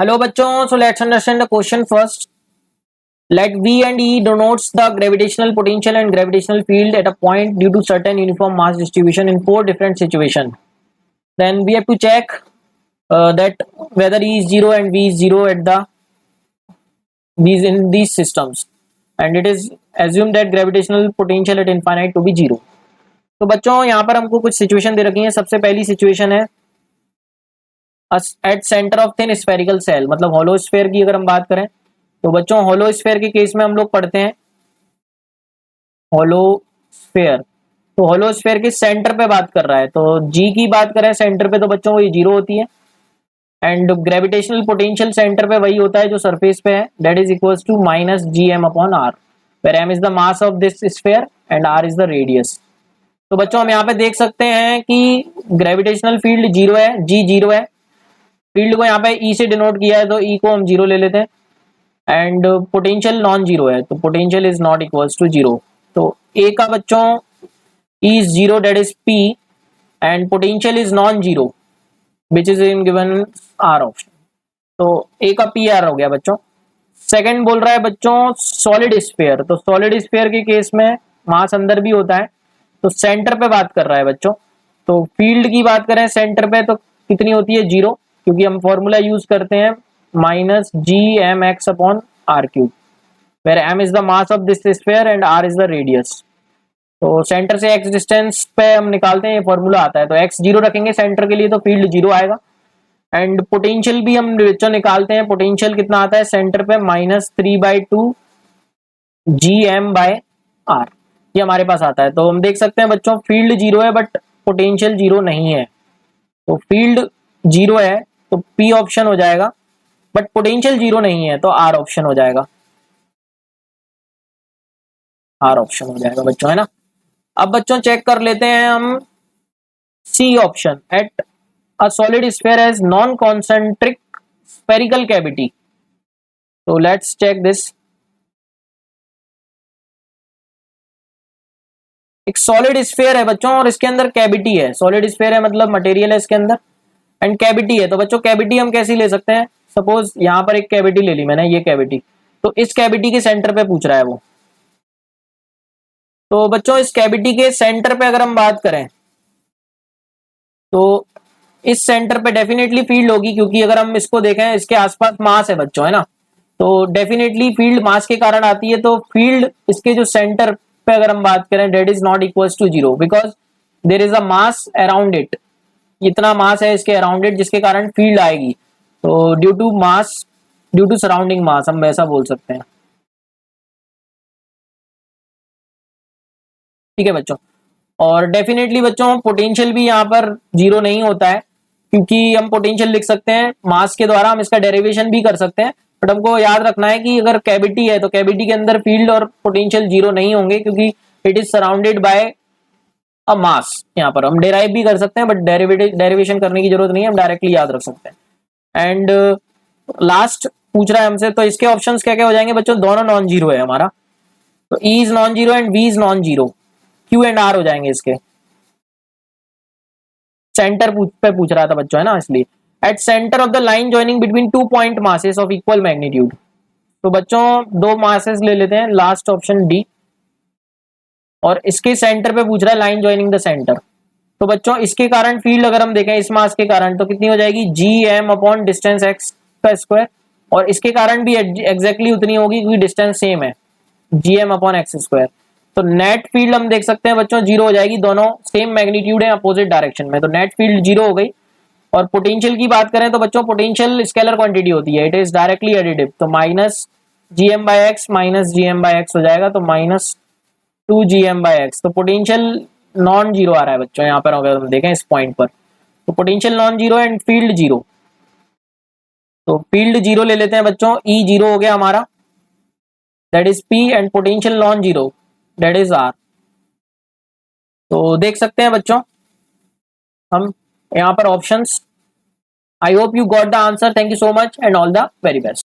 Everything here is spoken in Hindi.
Hello बच्चों, so let's understand the question first. Let V and E denotes the gravitational potential and gravitational field at a point due to certain uniform mass distribution in four different situations. Then we have to check that whether E is 0 and V is 0 at these in these systems, and it is assumed that gravitational potential at infinite to be 0. तो बच्चों यहाँ पर हमको कुछ सिचुएशन दे रखी है। सबसे पहली सिचुएशन है at centre of thin spherical shell, मतलब होलो स्फेयर की अगर हम बात करें तो बच्चों होलो स्फेयर के केस में हम लोग पढ़ते हैं होलो स्फेयर। तो होलो स्फेयर के सेंटर पे बात कर रहा है, तो जी की बात करें सेंटर पे तो बच्चों ये 0 होती है, एंड ग्रेविटेशनल पोटेंशियल सेंटर पे वही होता है जो सरफेस पे है, that is equals to minus G M upon R, where M is the mass of this sphere and R is the radius. तो बच्चों हम यहाँ पे देख सकते हैं कि ग्रेविटेशनल फील्ड 0 है, जी 0 है, फील्ड को यहाँ पे ई से डिनोट किया है तो ई को हम 0 ले लेते हैं, एंड पोटेंशियल नॉन जीरो है तो potential is not equals to 0। तो ए का बच्चों E is 0 that is P, and potential is non zero which is in given our option. तो ए का पी आर हो गया बच्चों। सेकंड बोल रहा है बच्चों सॉलिड स्फीयर, तो सॉलिड स्फीयर के केस में मास अंदर भी होता है, तो सेंटर पे बात कर रहा है बच्चों। तो फील्ड की बात करें सेंटर पे तो कितनी होती है 0, क्योंकि हम फॉर्मूला यूज करते हैं minus G M X upon R cube, where M is the mass of this sphere and R is the radius. तो सेंटर से एक्स डिस्टेंस पे हम निकालते हैं, ये फॉर्मूला आता है, तो एक्स 0 रखेंगे सेंटर के लिए तो फील्ड 0 आएगा, एंड पोटेंशियल भी हम बच्चों निकालते हैं, पोटेंशियल कितना आता है सेंटर पे -3/2 जी एम बाय आर, ये हमारे पास आता है। तो हम देख सकते हैं बच्चों फील्ड 0 है बट पोटेंशियल 0 नहीं है, तो फील्ड 0 है तो पी ऑप्शन हो जाएगा, बट पोटेंशियल 0 नहीं है तो आर ऑप्शन हो जाएगा, आर ऑप्शन हो जाएगा बच्चों, है ना। अब बच्चों चेक कर लेते हैं हम C option, at a solid sphere has non concentric spherical cavity. तो लेट्स चेक दिस। एक सॉलिड स्फीयर है बच्चों और इसके अंदर कैविटी है, सॉलिड स्फीयर है मतलब मटेरियल है इसके अंदर, एंड कैविटी है। तो बच्चों कैविटी हम कैसी ले सकते हैं, सपोज यहां पर एक कैविटी ले ली मैंने, ये कैविटी, तो इस कैविटी के सेंटर पे पूछ रहा है वो। तो बच्चों इस कैविटी के सेंटर पे अगर हम बात करें तो इस सेंटर पे डेफिनेटली फील्ड होगी, क्योंकि अगर हम इसको देखें इसके आसपास मास है बच्चों, है ना, तो डेफिनेटली फील्ड मास के कारण आती है। तो फील्ड इसके जो सेंटर पे अगर हम बात करें that is not equals to 0, because there is a mass around it, इतना मास है इसके अराउंड इट जिसके कारण फील्ड आएगी। तो due to mass, due to surrounding mass, हम वैसा बोल सकते हैं, ठीक है बच्चों। और डेफिनेटली बच्चों पोटेंशियल भी यहाँ पर 0 नहीं होता है, क्योंकि हम पोटेंशियल लिख सकते हैं मास के द्वारा, हम इसका डेरिवेशन भी कर सकते हैं, बट हमको याद रखना है कि अगर कैविटी है तो कैविटी के अंदर फील्ड और पोटेंशियल 0 नहीं होंगे, क्योंकि इट इज सराउंडेड बाय अ मास। यहाँ पर हम डेराइव भी कर सकते हैं बट डेरिवेशन करने की जरूरत नहीं है, हम डायरेक्टली याद रख सकते हैं। एंड लास्ट पूछ रहा है हमसे, तो इसके ऑप्शंस क्या क्या हो जाएंगे बच्चों, दोनों नॉन जीरो है हमारा, तो E is non zero and V is non zero, Q and R हो जाएंगे इसके। सेंटर पे पूछ रहा था बच्चों, है ना, इसलिए at centre of the line joining between 2 point masses of equal magnitude. तो बच्चों दो मासेस ले लेते हैं, लास्ट ऑप्शन डी, और इसके सेंटर पे पूछ रहा है लाइन ज्वाइनिंग द सेंटर। तो बच्चों इसके कारण फील्ड अगर हम देखें इस मास के कारण तो कितनी हो जाएगी, G M upon distance X का स्क्वायर, और इसके कारण भी एग्जैक्टली उतनी होगी क्योंकि डिस्टेंस सेम है, G M upon X square. तो नेट फील्ड हम देख सकते हैं बच्चों 0 हो जाएगी, दोनों सेम मैग्नीट्यूड है अपोजिट डायरेक्शन में, तो नेट फील्ड 0 हो गई। और पोटेंशियल की बात करें तो बच्चों पोटेंशियल स्केलर क्वांटिटी होती है, इट इज डायरेक्टली एडिटिव, तो minus G M by X minus G M by X हो जाएगा, तो -2 जी एम बाई एक्स। तो पोटेंशियल नॉन जीरो आ रहा है बच्चों यहाँ पर, अगर हम देखें इस पॉइंट पर, तो potential non zero and field 0। तो फील्ड 0 ले लेते हैं बच्चों, ई 0 हो गया हमारा, that is P, and potential non zero that is R. तो देख सकते हैं बच्चों हम यहाँ पर options. I hope you got the answer, thank you so much and all the very best.